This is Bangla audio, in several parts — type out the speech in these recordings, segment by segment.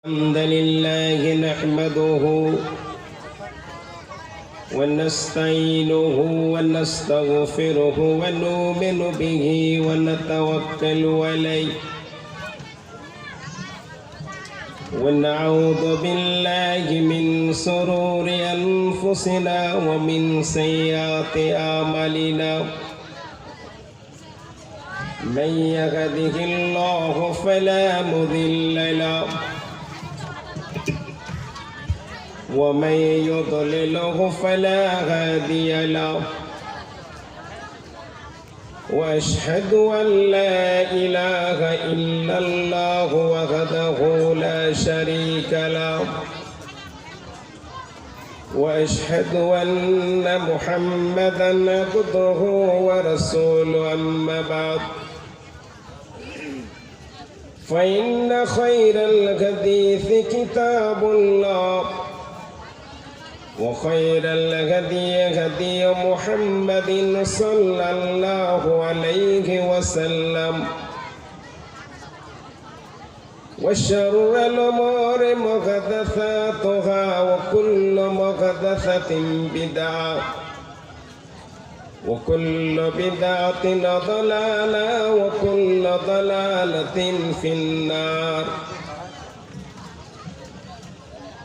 الحمد لله نحمده ونستعينه ونستغفره ونؤمن به ونتوكل عليه ونعوذ بالله من شرور أنفسنا ومن سيئات أعمالنا من يهده الله فلا مضل له ومن يضلله فلا هادي له وأشهد أن لا إله إلا الله وحده لا شريك له وأشهد أن محمدا عبده ورسوله أما بعد فإن خير الحديث كتاب الله وخير الهدي هدي محمد صلى الله عليه وسلم وشر الأمور محدثاتها وكل محدثة بدعة وكل بدعة ضلالة وكل ضلالة في النار.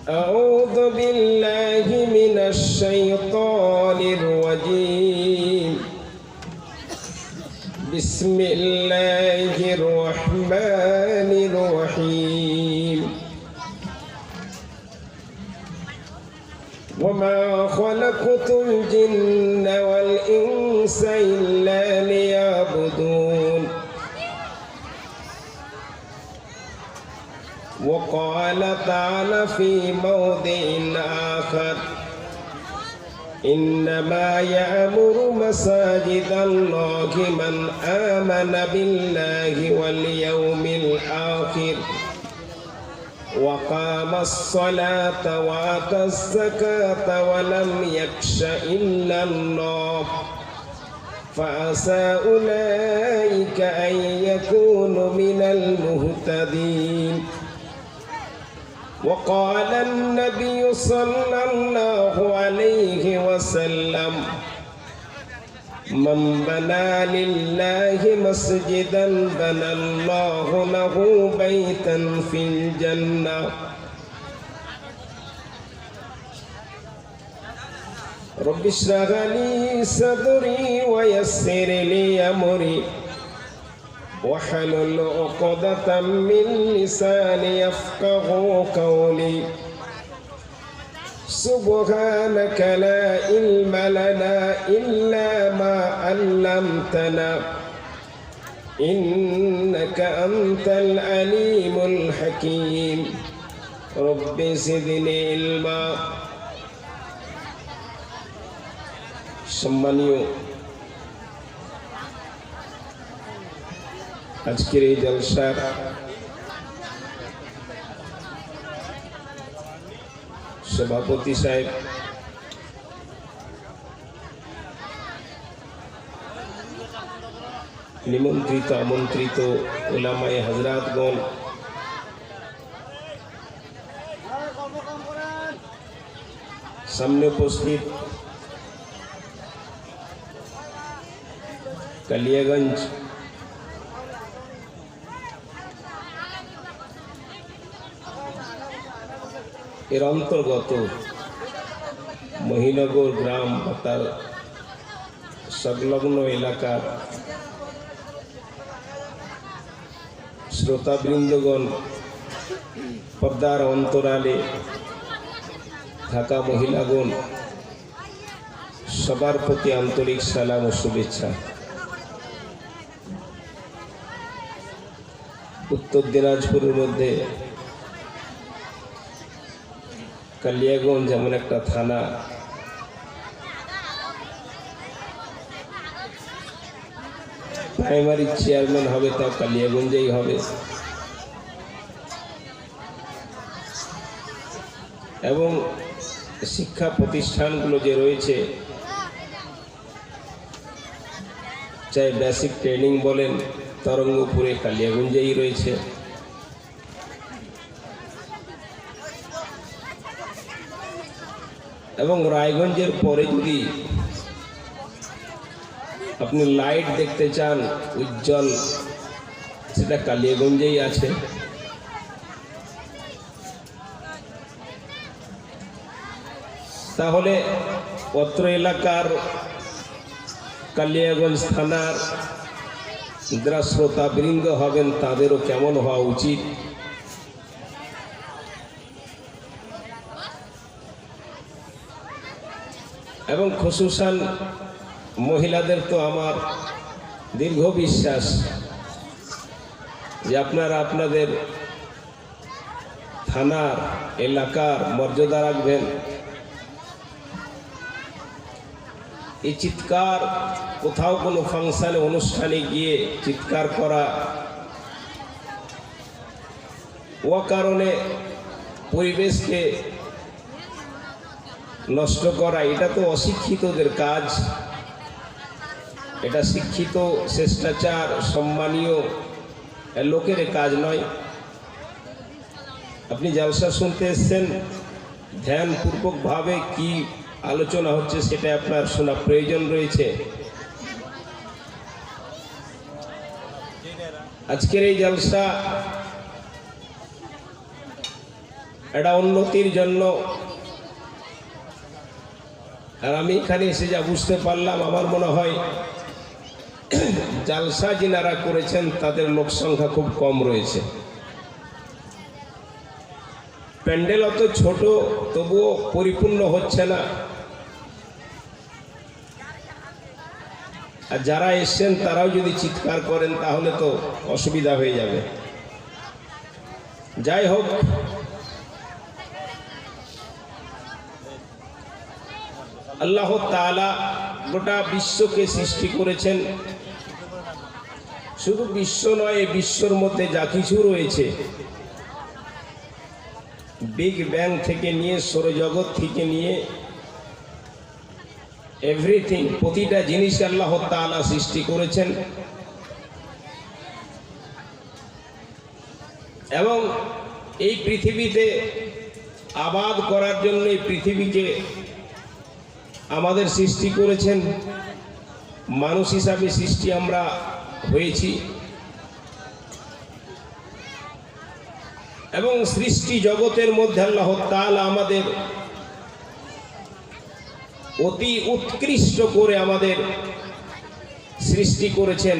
أعوذ بالله من الشيطان الرجيم. بسم الله الرحمن الرحيم. وما خلقت الجن والإنس إلا ليعبدون. وقال تعالى في موضع آخر إنما يأمر مساجد الله من آمن بالله واليوم الآخر وقام الصلاة وآتى الزكاة ولم يخش إلا الله فعسى أولئك أن يكونوا من المهتدين. وقال النبي صلى الله عليه وسلم من بنى لله مسجدا بنى الله له بيتا في الجنة. رب اشرح لي صدري ويسر لي أمري واحلل عقدة من لساني يفقه قولي. سبحانك لا علم لنا إلا ما علمتنا إنك أنت العليم الحكيم. رب زدني علما. সম্মানীয় আজকের এই জলসার সভাপতি সাহেব, নিমন্ত্রিত আমন্ত্রিত উলামায়ে হযরতগণ, সামনে উপস্থিত কালিয়াগঞ্জ এর অন্তর্গত মহিনগর গ্রাম বা তার সংলগ্ন এলাকার শ্রোতাবৃন্দগণ, পর্দার অন্তরালে থাকা মহিলাগণ, সবার প্রতি আন্তরিক সালাম ও শুভেচ্ছা। উত্তর দিনাজপুরের মধ্যে কালিয়াগঞ্জ এমন একটা থানা, প্রাইমারি চেয়ারম্যান হবে তা কালিয়াগঞ্জেই হবে, এবং শিক্ষা প্রতিষ্ঠানগুলো যে রয়েছে, চাই বেসিক ট্রেনিং বলেন, তরঙ্গপুরে কালিয়াগঞ্জেই রয়েছে। এবং রায়গঞ্জের পরে যদি আপনি লাইট দেখতে চান উজ্জ্বল, সেটা কালিয়াগঞ্জেই আছে। তাহলে অত্র এলাকার কালিয়াগঞ্জ থানার যারা শ্রোতাবৃন্দ হবেন তাদেরও কেমন হওয়া উচিত। এবং খুসুসান মহিলাদের তো আমার দীর্ঘ বিশ্বাস যে আপনারা আপনাদের থানার এলাকার মর্যাদা রাখবেন। এই চিৎকার কোথাও কোনো ফাংশনে অনুষ্ঠানে গিয়ে চিৎকার করা, ও কারণে পরিবেশকে নষ্ট করা, এটা তো অশিক্ষিতদের কাজ। এটা শিক্ষিত শ্রেষ্টাচার সম্মানীয় লোকের কাজ নয়। আপনি জলসা শুনতে এসছেন, ধ্যানপূর্বকভাবে কি আলোচনা হচ্ছে সেটা আপনার শোনা প্রয়োজন রয়েছে। আজকের এই জলসা এটা উন্নতির জন্য। আর আমি এখানে এসে যা বুঝতে পারলাম, আমার মনে হয় জালসা যিনারা করেছেন তাদের লোক সংখ্যা খুব কম রয়েছে। প্যান্ডেল অত ছোট, তবুও পরিপূর্ণ হচ্ছে না। আর যারা এসছেন তারাও যদি চিৎকার করেন তাহলে তো অসুবিধা হয়ে যাবে। যাই হোক, আল্লাহ তাআলা গোটা বিশ্বকে সৃষ্টি করেছেন। শুধু বিশ্ব নয়, এই বিশ্বর মধ্যে যা কিছু রয়েছে, বিগ ব্যাং থেকে নিয়ে সৌরজগৎ থেকে নিয়ে এভরিথিং, প্রতিটা জিনিস আল্লাহ তাআলা সৃষ্টি করেছেন। এবং এই পৃথিবীতে আবাদ করার জন্য এই পৃথিবীকে আমাদের সৃষ্টি করেছেন। মানুষ হিসাবে সৃষ্টি আমরা হয়েছি। এবং সৃষ্টি জগতের মধ্যে আল্লাহ তাআলা আমাদের অতি উৎকৃষ্ট করে আমাদের সৃষ্টি করেছেন।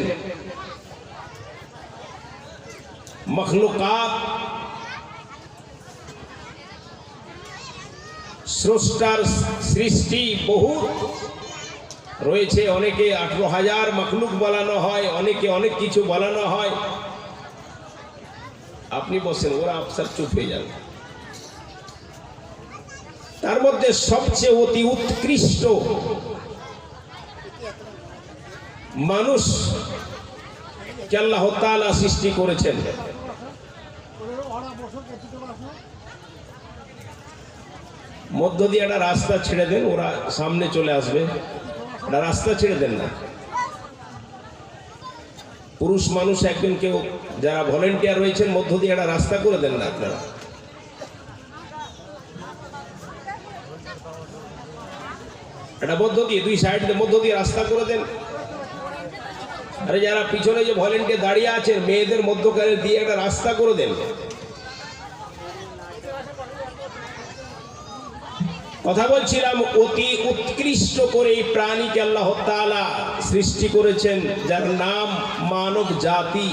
মখলুকাত, স্রষ্টার সৃষ্টি বহু রয়েছে। অনেকে 18,000 মখলুক বলানো হয়, অনেকে অনেক কিছু বলানো হয়। আপনি বসেন, ওরা আফসার চুপ হয়ে যাবে। তার মধ্যে সবচেয়ে অতি উৎকৃষ্ট মানুষ কে আল্লাহ তাআলা সৃষ্টি করেছেন। মধ্য দিয়ে একটা রাস্তা ছেড়ে দেন, ওরা সামনে চলে আসবে। একটা রাস্তা ছেড়ে দেন না। পুরুষ মানুষ একজন কেউ যারা ভলেন্টিয়ার রয়েছেন, মধ্য দিয়ে একটা রাস্তা করে দেন না আপনারা। এটা মধ্য দিয়ে, দুই সাইড মধ্য দিয়ে রাস্তা করে দেন। আরে যারা পিছনে যে ভলেন্টিয়ার দাঁড়িয়ে আছেন, মেয়েদের মধ্যখানে দিয়ে একটা রাস্তা করে দেন। কথা বলছিলাম, অতি উৎকৃষ্ট করে এই প্রাণীকে আল্লাহ তাআলা সৃষ্টি করেছেন, যার নাম মানব জাতি।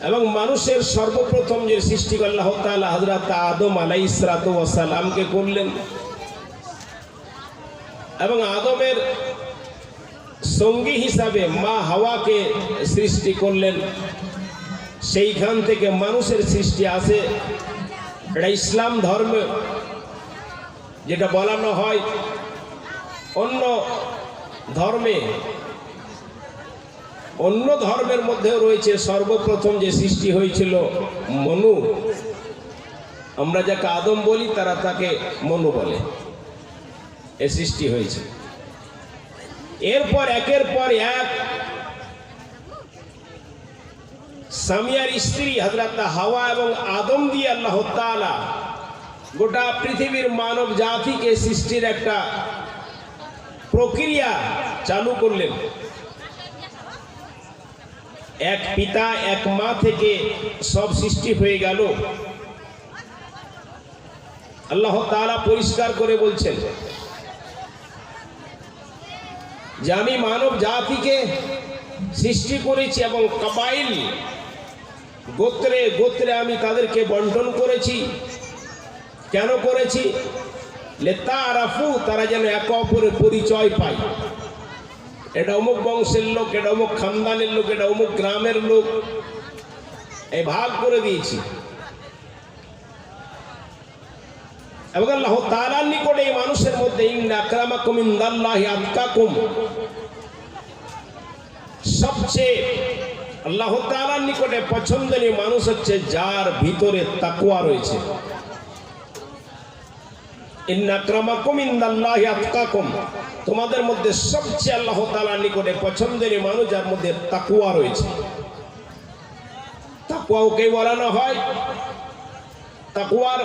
এবং মানুষের সর্বপ্রথম যে সৃষ্টি আল্লাহ তাআলা হযরত আদম আলাইহিস সালাতু ওয়াস সালামকে করলেন। এবং আদমের সঙ্গী হিসাবে মা হাওয়াকে সৃষ্টি করলেন। সেইখান থেকে মানুষের সৃষ্টি আসে। এটা ইসলাম ধর্ম, যেটা বলানো হয় অন্য ধর্মে, অন্য ধর্মের মধ্যেও রয়েছে। সর্বপ্রথম যে সৃষ্টি হয়েছিল মনু, আমরা যাকে আদম বলি তারা তাকে মনু বলে, এ সৃষ্টি হয়েছে। এরপর একের পর এক সামিয়ার স্ত্রী হযরত হাওয়া এবং আদম দিয়ে আল্লাহ তাআলা গোটা পৃথিবীর মানব জাতিকে সৃষ্টির একটা প্রক্রিয়া চালু করলেন। এক পিতা এক মা থেকে সব সৃষ্টি হয়ে গেল। আল্লাহ তাআলা পরিষ্কার করে বলছেন যে আমি মানব জাতিকে সৃষ্টি করেছি এবং কাবাইল গোত্রে গোত্রে আমি তাদেরকে বন্টন করেছি। কেন করেছি? লিতারাফু, তারা যেন একে অপরের পরিচয় পায়। এটা অমুক বংশের লোক, এটা অমুক খানদানের লোক, এটা অমুক গ্রামের লোক, এই ভাগ করে দিয়েছি। এবং আল্লাহ তাআলার নিকটে এই মানুষের মধ্যে ইন্না আকরামাকুম ইনদাল্লাহি আতকাকুম, সবচেয়ে আল্লাহ তাআলার নিকটে পছন্দনীয় মানুষ হচ্ছে যার ভিতরে তাকওয়া রয়েছে। ইন্না আকরামাকুম ইনদাল্লাহি আতকাকুম, তোমাদের মধ্যে সবচেয়ে আল্লাহ তাআলার নিকটে পছন্দনীয় মানুষ যার মধ্যে তাকওয়া রয়েছে। তাকওয়াকে বলানো হয়, তাকওয়ার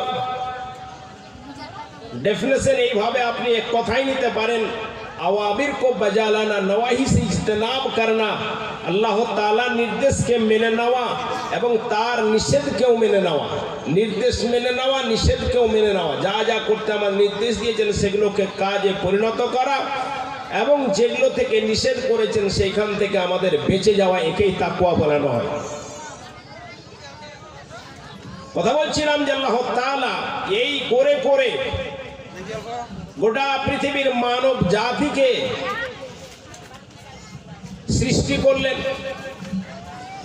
डेफिनेशन এইভাবে আপনি এক কথাই নিতে পারেন, আওয়ামির কো বজালানা, নওয়াহি সে ইজতনাব করনা, আল্লাহ তাআলার নির্দেশকে মেনে নেওয়া এবং তার নিষেধকেও মেনে নেওয়া। নির্দেশ মেনে নেওয়া, নিষেধকেও মেনে নেওয়া। যা যা করতে আমার নির্দেশ দিয়েছেন সেগুলোকে কাজে পরিণত করা এবং যেগুলো থেকে নিষেধ করেছেন সেইখান থেকে আমাদের বেঁচে যাওয়া, একেই তাকওয়া বলানো হয়। কথা বলছিলাম যে আল্লাহ তাআলা এই করে করে গোটা পৃথিবীর মানব জাতিকে সৃষ্টি করলেন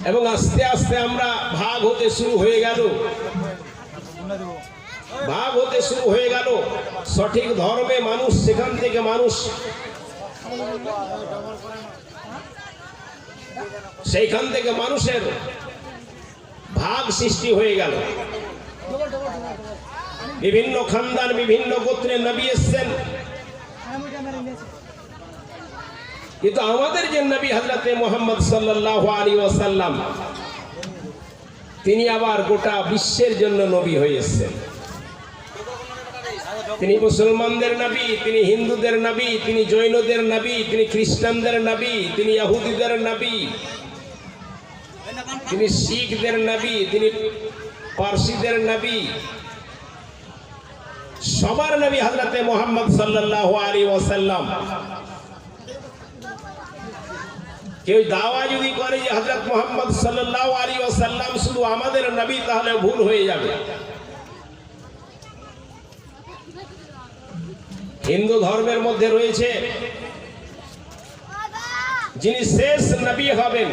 এবং আস্তে আস্তে আমরা ভাগ হতে শুরু হয়ে গেল। ভাগ হতে শুরু হয়ে গেল সঠিক ধর্মে মানুষ, সেখান থেকে মানুষ সেইখান থেকে মানুষের ভাগ সৃষ্টি হয়ে গেল। বিভিন্ন খানদান, বিভিন্ন গোত্রের নবী এসেছেন, কিন্তু আমাদের যে নবী হযরতে মুহাম্মদ সাল্লাল্লাহু আলাইহি ওয়াসাল্লাম, তিনি আবার গোটা বিশ্বের জন্য নবী হয়ে এসেছেন। তিনি মুসলমানদের নবী, তিনি হিন্দুদের নবী, তিনি জৈনদের নবী, তিনি খ্রিস্টানদের নবী, তিনি ইহুদিদের নবী, তিনি শিখদের নবী, তিনি পারসিদের নবী, সবার নবী হযরতে মুহাম্মদ সাল্লাল্লাহু আলাইহি ওয়াসাল্লাম। কেউ দাওয়া যদি করে যে হযরত মুহাম্মদ সাল্লাল্লাহু আলাইহি ওয়াসাল্লাম শুধু আমাদের নবী, তাহলে ভুল হয়ে যাবে। হিন্দু ধর্মের মধ্যে রয়েছে যিনি শেষ নবী হবেন,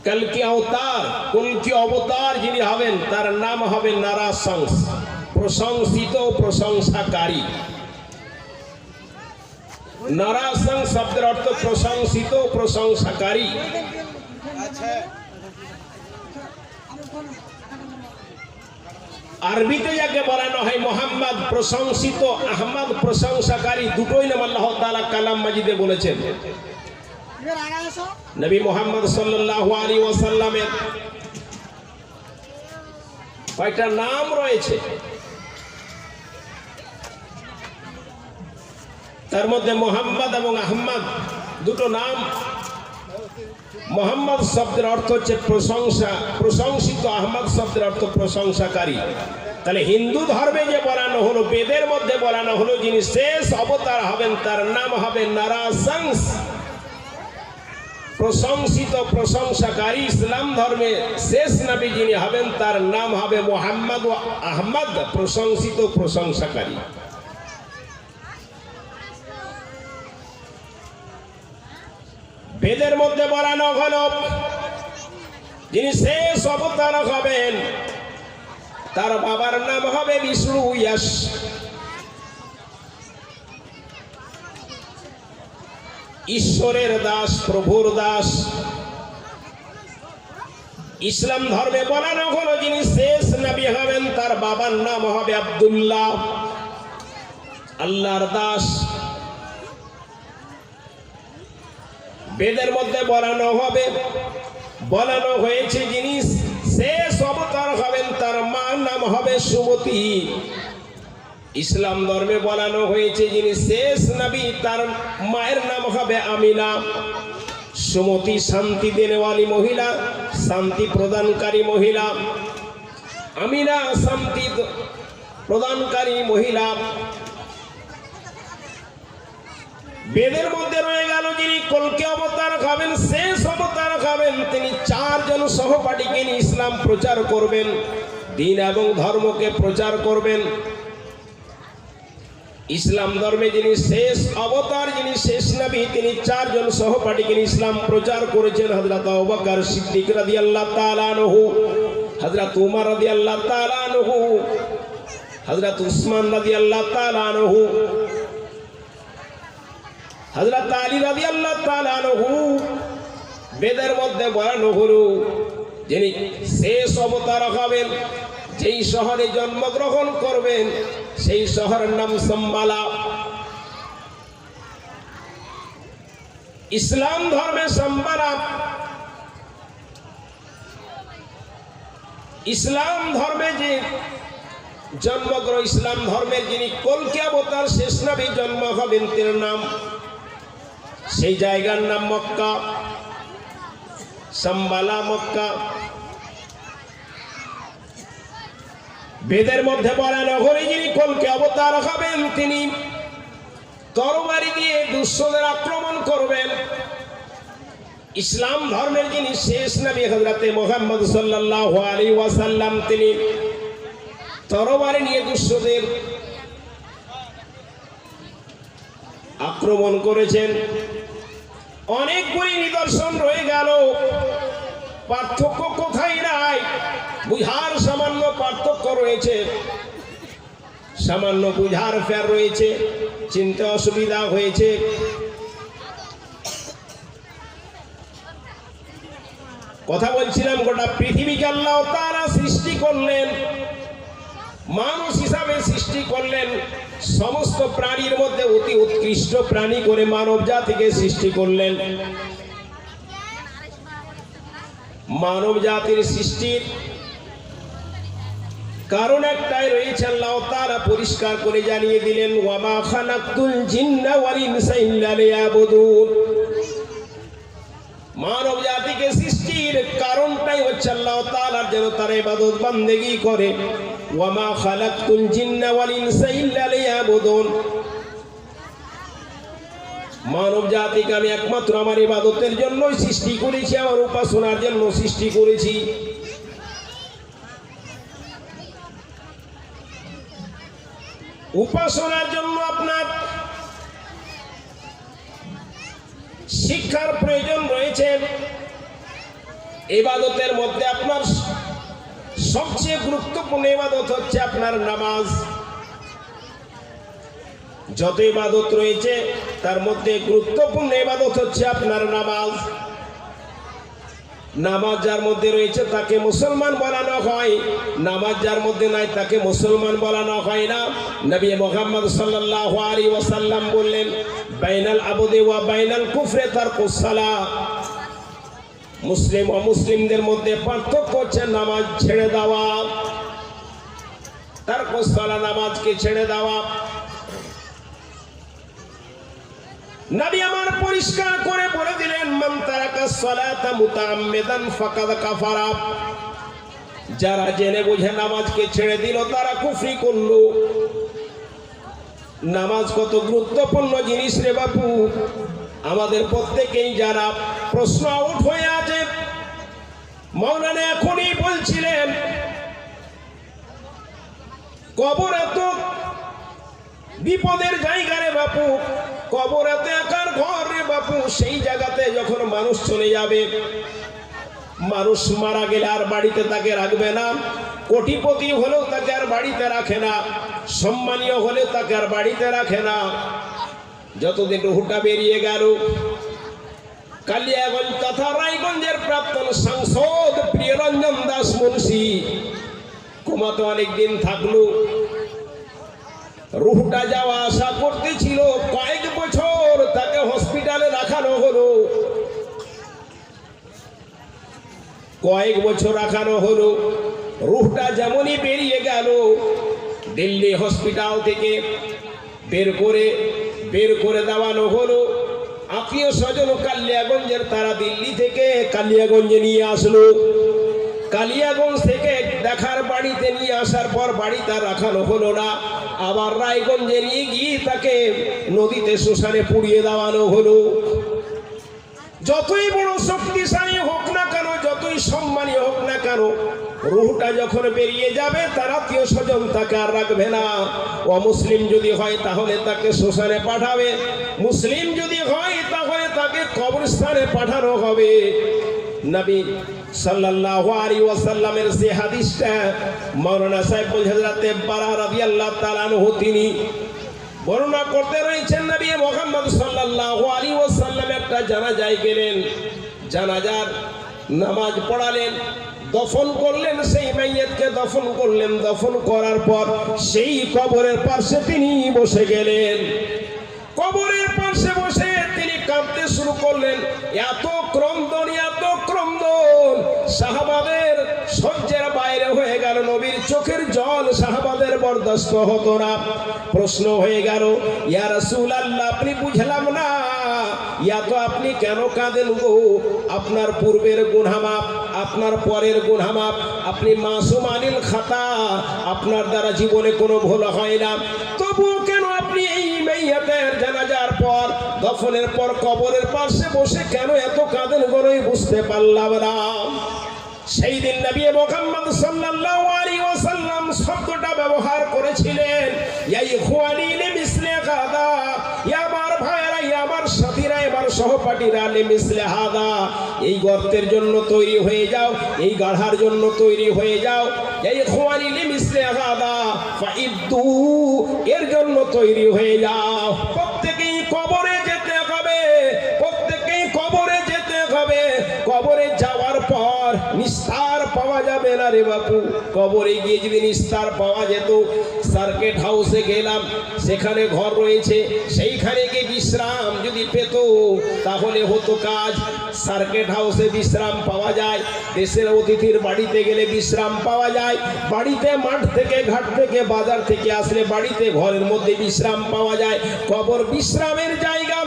কলকি অবতার, কলকি অবতার যিনি হবেন তার নাম হবে নারাশংস, প্রশংসিত প্রশংসাকারী। নারাশংস শব্দের অর্থ প্রশংসিত প্রশংসাকারী। আরবিতে যাকে বলানো হয় মোহাম্মদ প্রশংসিত, আহমদ প্রশংসাকারী, দুটোই নাম আল্লাহ তাআলা কালাম মাজিদে বলেছেন। নবী মুহাম্মদ সাল্লাল্লাহু আলাইহি ওয়াসাল্লামের কয়টা নাম রয়েছে, তার মধ্যে মুহাম্মদ এবং আহমদ দুটো নাম। মুহাম্মদ শব্দের অর্থ হচ্ছে প্রশংসা, প্রশংসিত। আহমদ শব্দের অর্থ প্রশংসাকারী। তাহলে হিন্দু ধর্মে যে বলানো হলো, বেদের মধ্যে বলানো হলো যিনি শেষ অবতার হবেন তার নাম হবে নারাশংস, প্রশংসিত প্রশংসাকারী। ইসলাম ধর্মে শেষ নবী যিনি হবেন তার নাম হবে মুহাম্মদ ও আহমদ, প্রশংসিত প্রশংসাকারী। বেদের মধ্যে বলানো হলো যিনি শেষ অবতার হবেন তার বাবার নাম হবে বিষ্ণু যশ, ঈশ্বরের দাস, প্রভুর দাস। ইসলাম ধর্মে বলানো হলো যিনি শেষ নবী হবেন তার বাবার নাম হবে আব্দুল্লাহ, আল্লাহর দাস। বেদের মধ্যে বলানো হয়েছে যিনি শেষ অবতার হবেন তার মার নাম হবে সুমতি। ইসলাম ধর্মে বলানো হয়েছে যিনি শেষ নবী তার মায়ের নাম হবে আমিনা। সুমতি শান্তি দেনেওয়ালি মহিলা, শান্তি প্রদানকারী মহিলা। আমিনা শান্তি প্রদানকারী মহিলা। বেদের মধ্যে রয়ে গেল যিনি কলকি অবতার হবেন, শেষ অবতার হবেন, তিনি 4 জন সহপাঠীকে নিয়ে ইসলাম প্রচার করবেন, দিন এবং ধর্মকে প্রচার করবেন। ইসলাম ধর্মে যিনি শেষ অবতার, যিনি শেষ নবী, তিনি 4 জন সহপাঠীকে নিয়ে ইসলাম প্রচার করেছেন। হযরত আবু বকর সিদ্দিক রাদিয়াল্লাহু তাআলা আনহু, হযরত উমর রাদিয়াল্লাহু তাআলা আনহু, হযরত উসমান রাদিয়াল্লাহু তাআলা আনহু, হযরত আলী রাদিয়াল্লাহু তাআলা আনহু। বেদের মধ্যে বলানো হলো যিনি শেষ অবতার হবেন, যেই শহরে জন্মগ্রহণ করবেন সেই শহরের নাম সম্বালা। ইসলাম ধর্মে সম্বালা, ইসলাম ধর্মে যে জন্মগ্রহণ, ইসলাম ধর্মের যিনি কলকি অবতার শেষ নবী জন্ম হবেন তার নাম, সেই জায়গার নাম মক্কা, সম্বালা মক্কা। বেদের মধ্যে বলানো হলে যিনি কলকি অবতার হবেন তিনি তরবারি দিয়ে দুশমনদের আক্রমণ করবেন। ইসলাম ধর্মের যিনি শেষ নবী হযরতে মুহাম্মদ সাল্লাল্লাহু আলাইহি ওয়াসাল্লাম, তিনি তরবারি নিয়ে দুশমনদের আক্রমণ করেছেন। অনেকগুলি নিদর্শন রয়ে গেল, পার্থক্য কোথায় নাই, বুঝার সামান্য পার্থক্য রয়েছে, সামান্য বুঝার ফের রয়েছে, চিনতে অসুবিধা হয়েছে। কথা বলছিলাম গোটা পৃথিবীকে আল্লাহ তাআলা সৃষ্টি করলেন, মানুষ হিসাবে সৃষ্টি করলেন, সমস্ত প্রাণীর মধ্যে অতি উৎকৃষ্ট প্রাণী করে মানব জাতিকে সৃষ্টি করলেন। মানব জাতির সৃষ্টির কারণ একটাই রয়েছে, আল্লাহ তাআলা পরিষ্কার করে জানিয়ে দিলেন, ওয়া মা খালাকতুল জিন্না ওয়াল ইনসা ইল্লা লিয়াবুদুন। মানব জাতিকে সৃষ্টির কারণটাই হচ্ছে আল্লাহ তাআলার যেন তার ইবাদত বান্দেগি করে। ওয়া মা খালাকতুল জিন্না ওয়াল ইনসা ইল্লা লিয়াবুদুন। মানব জাতিকে আমি একমাত্র আমার ইবাদতের জন্যই সৃষ্টি করেছি, আমার উপাসনার জন্য সৃষ্টি করেছি। উপাসনার জন্য আপনার শিক্ষার প্রয়োজন রয়েছে। ইবাদতের মধ্যে আপনার সবচেয়ে গুরুত্বপূর্ণ ইবাদত হচ্ছে আপনার নামাজ। যত ইবাদত রয়েছে তার মধ্যে গুরুত্বপূর্ণ ইবাদত হচ্ছে আপনার নামাজ। নামাজ যার মধ্যে রয়েছে তাকে মুসলমান বলানো হয়, নামাজ যার মধ্যে নাই তাকে মুসলমান বলানো হয় না। নবী মুহাম্মদ সাল্লাল্লাহু আলাইহি ওয়াসাল্লাম বললেন, বাইনাল আবদি ওয়া বাইনাল কুফরি তারকুস সালাহ। মুসলিম ও মুসলিমদের মধ্যে পার্থক্য হচ্ছে নামাজ ছেড়ে দেওয়া, তারকুস সালাহ, নামাজকে ছেড়ে দেওয়া। নবী আমার পরিষ্কার করে বলে দিলেন, মান তারাকাস সালাতা মুতাআম্মিদান ফাকাদ কাফারা। যারা জেনে বুঝে নামাজকে ছেড়ে দিল তারা কুফরি করলো। নামাজ কত গুরুত্বপূর্ণ জিনিস রে বাপু। আমাদের প্রত্যেকেই যারা প্রশ্ন আউট হয়ে আছে, মাওলানা এখনই বলছিলেন কবর এত বিপদের জায়গা রে বাপু, কবর এত একার ঘর রে বাপু। সেই জায়গাতে যখন মানুষ চলে যাবে, মানুষ মারা গেলে আর বাড়িতে তাকে রাখবে না। কোটিপতি হলেও তাকে আর বাড়িতে রাখে না, সম্মানীয় হলে তাকে আর বাড়িতে রাখে না। যতদিন রুহুটা বেরিয়ে গেল, কালিয়াগঞ্জ তথা রায়গঞ্জের প্রাক্তন সাংসদ প্রিয়রঞ্জন দাস মুন্সি কোমাতে অনেকদিন থাকলো। রুহটা যাওয়া আসা করতেছিল, কয়েক বছর তাকে হসপিটালে রাখানো হলো। কয়েক বছর রাখানো হলো। রুহটা যেমনই বেরিয়ে গেল, দিল্লি হসপিটাল থেকে বের করে দেওয়ানো হলো। আত্মীয় স্বজন কালিয়াগঞ্জের, তারা দিল্লি থেকে কালিয়াগঞ্জে নিয়ে আসলো। কালিয়াগঞ্জ থেকে দেখার বাড়িতে নিয়ে আসার পর বাড়িতে রাখানো হলো না, আবার রায়গঞ্জে নিয়ে গিয়ে তাকে নদীতে শ্মশানে পুড়িয়ে দেওয়ানো হলো। যতই বড় শক্তিশালী হোক না কেন, যতই সম্মানী হোক না কেন, রুহটা যখন বেরিয়ে যাবে তার আত্মীয় স্বজন তাকে আর রাখবে না। অমুসলিম যদি হয় তাহলে তাকে শ্মশানে পাঠাবে, মুসলিম যদি হয় তাহলে তাকে কবরস্থানে পাঠানো হবে। নবী সাল্লাল্লাহু আলাইহি ওয়াসাল্লামের যে হাদিসটা মাওলানা সাহেব হযরতে বারা রাদিয়াল্লাহু তাআলা আনহু তিনি বর্ণনা করতে রয়েছেন, নবী মুহাম্মদ সাল্লাল্লাহু আলাইহি ওয়াসাল্লাম একটা জানাজায় গেলেন, জানাজার নামাজ পড়ালেন, দফন করলেন, সেই মাইয়াতকে দফন করলেন। দফন করার পর সেই কবরের পাশে তিনি বসে গেলেন। কবরের পাশে বসে তিনি কাঁদতে শুরু করলেন। এত ক্রন্দন, সাহাবাদের সহ্যের বাইরে হয়ে গেল। নবীর চোখের জল সাহাবাদের বরদাস্ত হতো না। প্রশ্ন হয়ে গেল, ইয়া রাসূলুল্লাহ, আপনি বুঝলাম না, ইয়া তো আপনি কেন কাঁদেন গো? আপনার পূর্বের গুনাহ মাফ, আপনার পরের গুনাহ মাফ, আপনি মাসুম আনিল খাতা, আপনার দ্বারা জীবনে কোনো ভুল হয় না, তবুও কেন আপনি এই মাইয়াতের জানাজার পর, দফনের পর কবরের পাশে বসে কেন এত কাঁদেন গো? বুঝতে পারলাম না। সেই দিন নবী মুহাম্মদ সাল্লাল্লাহু আলাইহি ওয়াসাল্লাম শব্দটা ব্যবহার করেছিলেন, ইয়া ইখওয়ানি লিমিসলি গাদা, ইয়া আমার ভাইরা, ইয়া আমার সাথীরা, আমার সহপাঠীরা, লিমিসলি হাদা, এই গর্তের জন্য তৈরি হয়ে যাও, এই গাঢ়ার জন্য তৈরি হয়ে যাও। ইয়া ইখওয়ানি লিমিসলি গাদা ফাইদ্দু, এর জন্য তৈরি হয়ে যাও। প্রত্যেকেই কবরে যেতে হবে, প্রত্যেকেই কবরে যেতে হবে। কবরে যাওয়ার পর নিস্তার পাওয়া যাবে না রে বাপু। কবরে গিয়ে যদি নিস্তার পাওয়া যেত, সার্কিট হাউসে গেলাম, সেখানে ঘর রয়েছে, সেইখানে গিয়ে বিশ্রাম যদি পেত তাহলে হতো কাজ। সার্কিট হাউসে বিশ্রাম পাওয়া যায়, দেশের অতিথির বাড়িতে গেলে বিশ্রাম পাওয়া যায়, বাড়িতে মাঠ থেকে, ঘাট থেকে, বাজার থেকে আসলে বাড়িতে ঘরের মধ্যে বিশ্রাম পাওয়া যায়। কবর বিশ্রামের জায়গা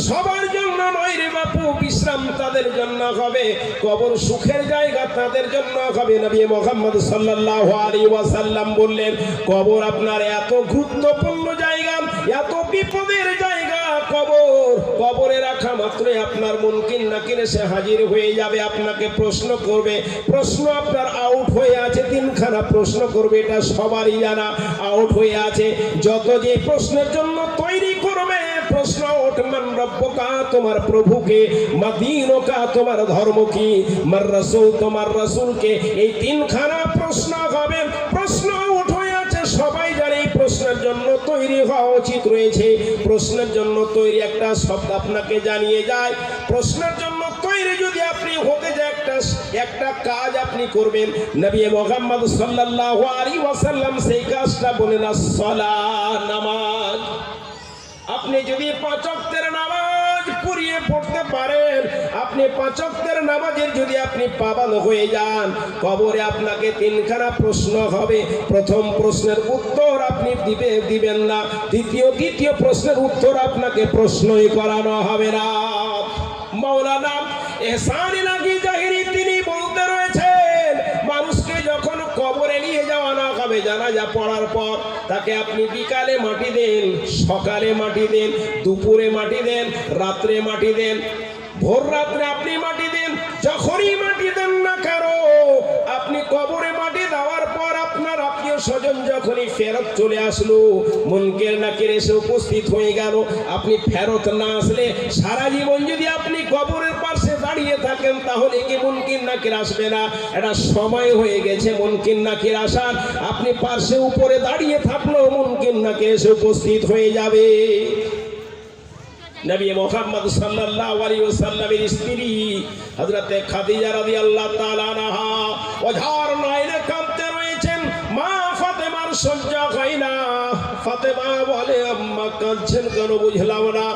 সবার জন্য নয় রে বাপু, বিশ্রাম তাদের জন্য হবে, কবর সুখের জায়গা তাদের জন্য হবে। নবী মুহাম্মদ সাল্লাল্লাহু আলাইহি ওয়াসাল্লাম বললেন, কবর আপনার এত গুরুত্বপূর্ণ জায়গা, এত বিপদের জায়গা কবর। কবরে রাখা মাত্রই আপনার মুনকির নাকির এসে হাজির হয়ে যাবে, আপনাকে প্রশ্ন করবে। প্রশ্ন আপনার আউট হয়ে আছে, তিনখানা প্রশ্ন করবে, এটা সবারই জানা। আউট হয়ে আছে যত, যে প্রশ্নের জন্য তৈরি করবে প্রশ্ন, মান রব্বুকা, তোমার প্রভুকে, মা দীনুকা, তোমার ধর্ম কি, মার রাসূল, তোমার রাসূলকে, এই তিনখানা প্রশ্ন হবে। প্রশ্ন আউট হয়ে আছে, সবাই জানে এই প্রশ্নের জন্য তৈরি হওয়া উচিত রয়েছে। প্রশ্নের জন্য তৈরি একটা শব্দ আপনাকে জানিয়ে যায়। প্রশ্নের জন্য তৈরি যদি আপনি হতে যায়, একটা কাজ আপনি করবেন। নবী মুহাম্মদ সাল্লাল্লাহু আলাইহি ওয়াসাল্লাম সেই কাজটা বলেন, সালাত, নামাজ। আপনি যদি 5 ওয়াক্তের নামাজ পড়িয়ে পড়তে পারেন, আপনি 5 ওয়াক্তের নামাজের যদি আপনি পাবন্দ হয়ে যান, কবরে আপনাকে তিনখানা প্রশ্ন হবে। প্রথম প্রশ্নের উত্তর আপনি দিবেন না, দ্বিতীয় প্রশ্নের উত্তর আপনাকে প্রশ্নই করানো হবে না। মাওলানা এহসান ইলাহি জাহিরি তিনি বলতে রয়েছেন, মানুষকে যখন কবরে নিয়ে যাওয়া না হবে, জানাজা পড়ার পর তাকে আপনি বিকালে মাটি দেন, সকালে মাটি দেন, দুপুরে মাটি দেন, রাত্রে মাটি দেন, ভোর রাত্রে আপনি মাটি দেন, যখনই মাটি দেন না কারো, আপনি কবরে মাটি দেওয়ার পর আপনার আত্মীয় স্বজন যখনই ফেরত চলে আসলো, মুনকির নাকির এসে উপস্থিত হয়ে গেল, আপনি ফেরত না আসলে সারা জীবন যদি আপনি কবরের পাশে দাঁড়িয়ে থাকেন, তাহলে কি মুনকির নাকির আসবে না? এটা সময় হয়ে গেছে মুনকির নাকির আসার। আপনি পাশে উপরে দাঁড়িয়ে থাকলেও মুনকির নাকির এসে উপস্থিত হয়ে যাবে। নবী মুহাম্মদ সাল্লাল্লাহু আলাইহি ওয়াসাল্লামের স্ত্রী হযরতে খাদিজা রাদিয়াল্লাহু তাআলা আনহা ওঝার নয়নে কাঁদতে রয়েছেন। মা ফাতেমার সহ্য হয় না, ফাতেমা বলে, আম্মা কাঁদছেন কেন বুঝলাম না।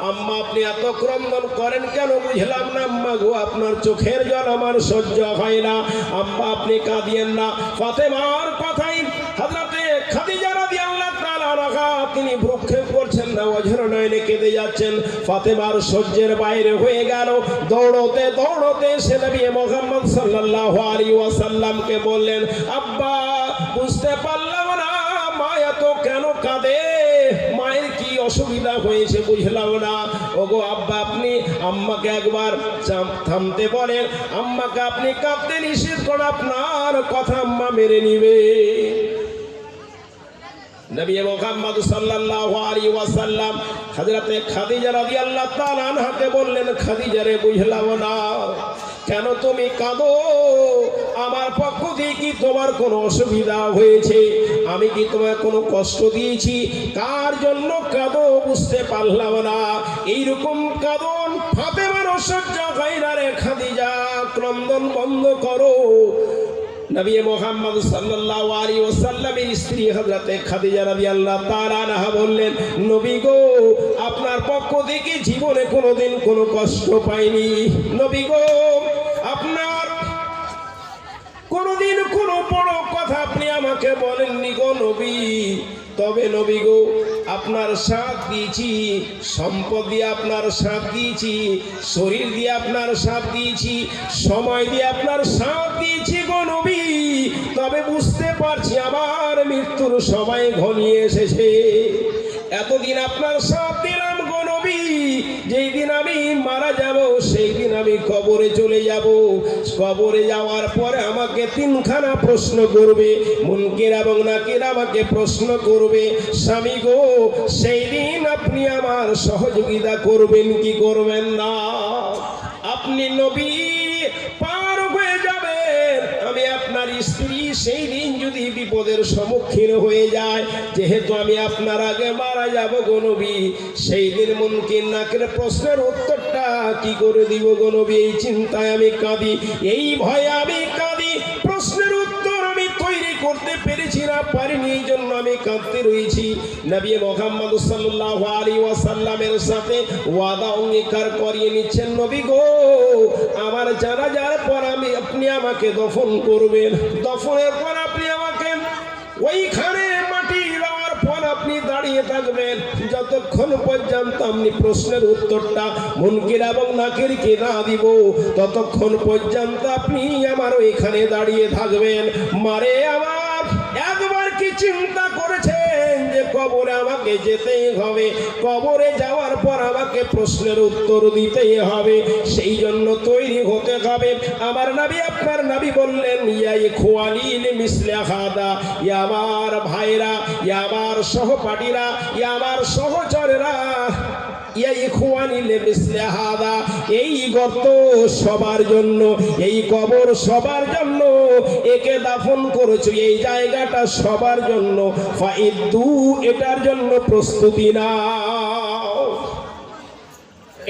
আম্মা আপনি এত ক্রন্দন করেন কেন বুঝলাম না। আম্মা গো আপনার চোখের জল আমার সহ্য হয় না। আম্মা আপনি কাঁদিয়েন না। ফাতেমার কথাই হযরতে খাদিজা রাদিয়াল্লাহু তাআলা আনহা তিনি ভ্রুক্ষেপ করছেন না, অঝর নয়নে কেঁদে যাচ্ছেন। ফাতেমার সহ্যের বাইরে হয়ে গেল। দৌড়তে দৌড়তে সে নবী মুহাম্মদ সাল্লাল্লাহু আলাইহি ওয়াসাল্লামকে বললেন, আব্বা বুঝতে পারলাম না মা এত কেন কাঁদে, মায়ের কি অসুবিধা হয়েছে বুঝলাম না। ওগো আব্বা আপনি আম্মাকে একবার থামতে বলেন, আম্মাকে আপনি কাঁদতে নিষেধ করুন, আপনার কথা আম্মা মেনে নিবে। নবী মুহাম্মদ সাল্লাল্লাহু আলাইহি ওয়াসাল্লাম হযরতে খাদিজা রাদিয়াল্লাহু তাআলা আনহাকে বললেন, খাদিজা রে বুঝলাম না কেন তুমি কাঁদো, আমার পক্ষ থেকে কি তোমার কোনো অসুবিধা হয়েছে, আমি কি তোমার কোনো কষ্ট দিয়েছি, কার জন্য কাঁদো বুঝতে পারলাম না। এইরকম কাঁদন ফাতেমার সহ্য হয় না রে খাদিজা, ক্রন্দন বন্ধ করো। নবী মুহাম্মদ সাল্লাল্লাহু আলাইহি ওয়াসাল্লামের স্ত্রী হযরতে খাদিজা রাদিয়াল্লাহু তাআলা আনহা বললেন, নবী গো আপনার পক্ষ থেকে জীবনে কোনোদিন কোনো কষ্ট পাইনি। নবী গো আপনার কোনোদিন কোনো বড় কথা আপনি আমাকে বলেননি গো নবী। তবে নবী গো আপনার সাথ দিয়েছি, সম্পদ দিয়ে আপনার সাথ দিয়েছি, শরীর দিয়ে আপনার সাথ দিয়েছি, সময় দিয়ে আপনার সাথ দিয়েছি গো নবী। তবে বুঝতে পারছি আমার মৃত্যুর সময় ঘনিয়ে এসেছে। এতদিন আপনার সাথ দিলাম গো নবী, যেই দিন আমি মারা যাব সেই দিন আমি কবরে চলে যাব। কবরে যাওয়ার পরে আমাকে তিনখানা প্রশ্ন করবে, মুনকির এবং নাকির আমাকে প্রশ্ন করবে। স্বামী গো সেই দিন আপনি আমার সহযোগিতা করবেন কি করবেন না? আপনি নবী পার হয়ে যাবেন, আমি আপনার স্ত্রী সেই দিন যদি বিপদের সম্মুখীন হয়ে যায়, যেহেতু আমি আপনার আগে মারা যাব গো নবী, সেই দিন মুনকির নাকির প্রশ্নের উত্তরটা কি করে দিব গো নবী? এই চিন্তায় আমি কাঁদি, এই ভয়ে আমি কাঁদি। প্রশ্নের উত্তর আমি তৈরি করতে পেরেছি না, পারিনি, এই জন্য আমি কাঁদতে রয়েছি। নবী মুহাম্মদ সাল্লাল্লাহু আলাইহি ওয়াসাল্লামের সাথে ওয়াদা অঙ্গীকার করিয়ে নিচ্ছেন, নবী গো আমার জানাজার পর আপনি আমাকে দফন করবেন। দফনের পর আপনি আমাকে ওইখানে মাটি দেওয়ার পর আপনি দাঁড়িয়ে থাকবেন যতক্ষণ পর্যন্ত আপনি প্রশ্নের উত্তরটা মুনকির এবং নাকিরকে না দিব, ততক্ষণ পর্যন্ত আপনি আমার ওইখানে দাঁড়িয়ে থাকবেন। মারে আমার একবার কি চিন্তা করেছেন যে কবরে আমাকে যেতেই হবে, কবরে যাওয়ার পর আমাকে প্রশ্নের উত্তর দিতেই হবে, সেই জন্য তৈরি হতে হবে। আমার নবী আপনার নবী বললেন, ইয়া ইখওয়ানি লিমিসলি হাদা, ইয়া আমার ভাইরা, ইয়া আমার সহপাঠীরা, ইয়া আমার সহচরেরা, ইয়া ইখওয়ানি লিমিসলি হাদা, এই গর্ত সবার জন্য, এই কবর সবার জন্য, একে দাফন করেছো এই জায়গাটা সবার জন্য, ফাইদু এটার জন্য প্রস্তুতি নাও,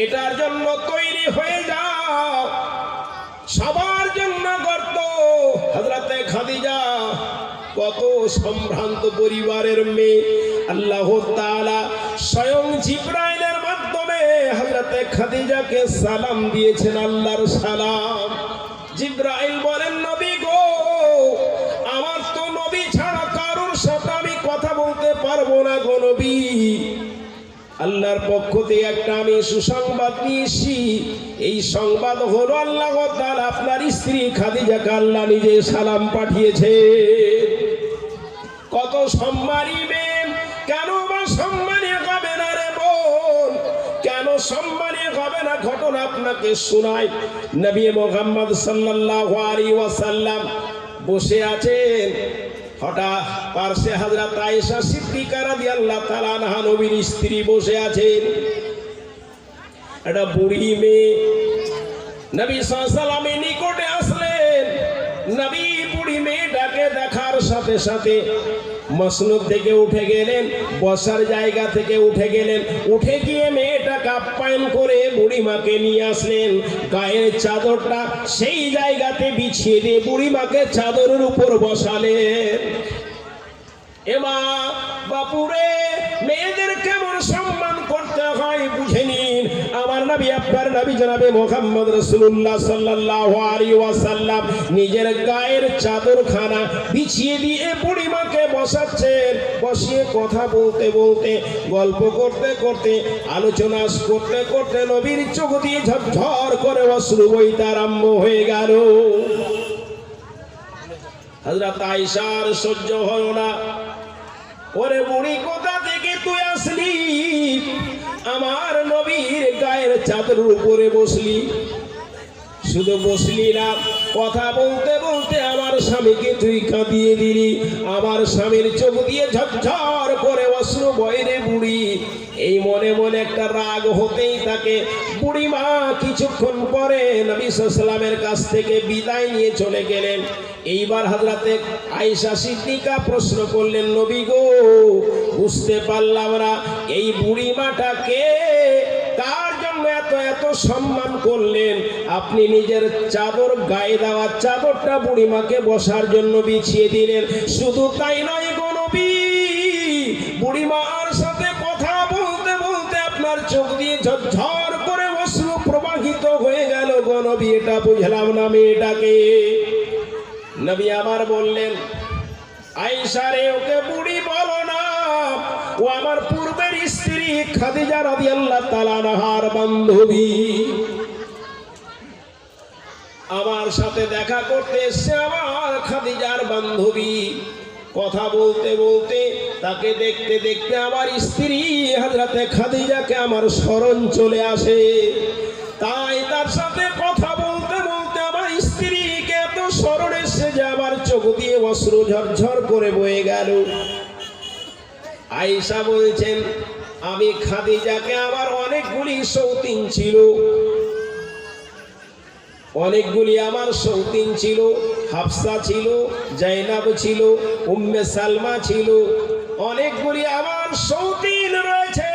এটার জন্য তৈরি হয়ে যাও, সবার জন্য গর্ত। হযরতে খাদিজা কত সম্ভ্রান্ত পরিবারের মেয়ে, আল্লাহ তাআলা স্বয়ং জিবরাইলের মাধ্যমে হযরতে খাদিজাকে সালাম দিয়েছেন, আল্লাহর সালাম। জিবরাইল বলেন, নবী গো আমার তো নবী ছাড়া কারোর সাথে আমি কথা বলতে পারবো না গো নবী, আল্লাহর পক্ষ থেকে একটা আমি সুসংবাদ নিয়েছি। এই সংবাদ হলো আল্লাহ তাআলা আপনার স্ত্রী খাদিজাকে আল্লাহ নিজে সালাম পাঠিয়েছে। কত সম্মানী মেয়ে, কেন বা সম্মানী হবে না রে বোন, কেন সম্মানী হবে না? ঘটনা আপনাকে শোনাই। নবী মুহাম্মদ সাল্লাল্লাহু আলাইহি ওয়াসাল্লাম বসে আছেন, হঠাৎ পার্শ্বে হযরত আয়েশা সিদ্দিকা রাদিয়াল্লাহু তাআলা আনহা নবীর স্ত্রী বসে আছেন। একটা বুড়ি মেয়ে নবী সাল্লাল্লাহু আলাইহি ওয়াসাল্লামের নিকটে আসলেন। নবী বুড়ি মেয়েটাকে দেখার সাথে সাথে মসনদ থেকে উঠে গেলেন, বসার জায়গা থেকে উঠে গেলেন, উঠে গিয়ে মেয়েটাকে আপ্যায়ন করে বুড়িমাকে নিয়ে আসলেন। গায়ের চাদরটা সেই জায়গাতে বিছিয়ে দিয়ে বুড়িমাকে চাদরের উপর বসালেন। এমা বাপুরে মেয়েদের কেমন সম্মান করতে হয় বুঝে নিন। আমার নবী, আপনার নবী জনাবে মুহাম্মদ রাসূলুল্লাহ সাল্লাল্লাহু আলাইহি ওয়াসাল্লাম নিজের গায়ের চাদরখানা বিছিয়ে দিয়ে বুড়িমাকে বসাচ্ছেন। বসিয়ে কথা বলতে বলতে, গল্প করতে করতে, আলোচনা করতে করতে নবীর চোখ দিয়ে ঝরঝর করে অশ্রু বইতে আরম্ভ হয়ে গেল। হযরত আয়েশার সহ্য হলো না। ওরে বুড়ি, কোথা থেকে তুই আসলি? আমার নবীর গায়ের চাদরের উপরে বসলি। শুধু বসলি না, কথা বলতে বলতে আমার স্বামীকে তুই কাঁদিয়ে দিলি। আমার স্বামীর চোখ দিয়ে ঝরঝর করে অশ্রু বয় রে বুড়ি। এই মনে মনে একটা রাগ হতেই থাকে। বুড়ি মা কিছুক্ষণ পরে নবী সাল্লাল্লাহু আলাইহি ওয়াসাল্লামের কাছ থেকে বিদায় নিয়ে চলে গেলেন। এইবার হযরতে আয়েশা সিদ্দিকা প্রশ্ন করলেন, নবী গো, বুঝতে পারলাম না এই বুড়ি মাটাকে কার জন্য এত এত সম্মান করলেন? আপনি নিজের চাদর, গায়ে দেওয়া চাদরটা বুড়িমাকে বসার জন্য বিছিয়ে দিলেন। শুধু তাই নয় গো নবী, বুড়িমার সাথে কথা বলতে বলতে আপনার চোখ দিয়ে ঝরঝর করে অশ্রু প্রবাহিত হয়ে গেল গো নবী। এটা বুঝলাম না মেয়েটাকে। নবী আমার বললেন, আয়েশা রে, ওকে বুড়ি বলো না, ও আমার পূর্বের স্ত্রী খাদিজা রাদিয়াল্লাহু তাআলা আনহার বান্ধবী। আমার সাথে দেখা করতে এসে আমার খাদিজার বান্ধবী। কথা বলতে বলতে, তাকে দেখতে দেখতে আমার স্ত্রী হযরতে খাদিজাকে আমার স্মরণ চলে আসে। তাই তার সাথে কথা বলতে বলতে আমার স্ত্রীকে এত স্মরণ এসে যে আমার চোখ দিয়ে অশ্রু ঝরঝর করে বয়ে গেল। আয়েশা বলছেন, আমি খাদিজাকে আমার অনেকগুলি সৌতিন ছিল, অনেকগুলি আমার সৌতিন ছিল। হাফসা ছিল, জাইনাব ছিল, উম্মে সালমা ছিল, অনেকগুলি আমার সৌতিন রয়েছে।